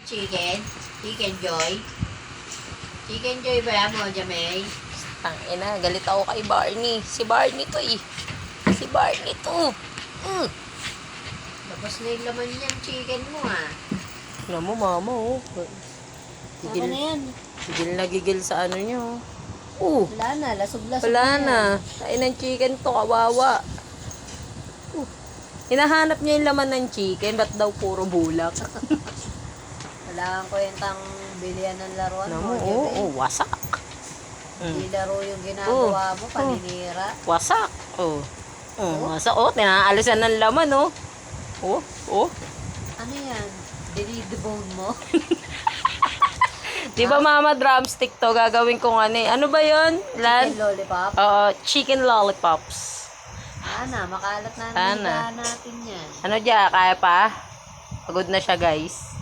Chicken? Chicken Joy? Chicken Joy ba mo, Jamay? Tangina, galit ako kay Barney. Si Barney to eh. Si Barney to. Tapos na yung laman niyang chicken mo ah. Alam mo, mama oh. Saka na yan. Gigil na gigil sa ano niyo. Wala na, lasog-lasog Wala yan. na. Kain ng chicken to, kawawa. Hinahanap niya yung laman ng chicken, ba't daw puro bulak? Wala kang kwentang bilihan ng laruan Alam mo, mo, Jamay. wasak. Hindi laro yung ginagawa mo, paninira. Wasak. Wasak. Tinaalisan ng laman, oh. Ano yan? Dinidebone mo? Di ba mama, drumstick to? Gagawin kong ano eh. Ano ba yun, Lan? Chicken lollipop? Oo, chicken lollipops. Makalat na Sana. ang natin yan. Ano dyan, kaya pa? Pagod na siya, guys.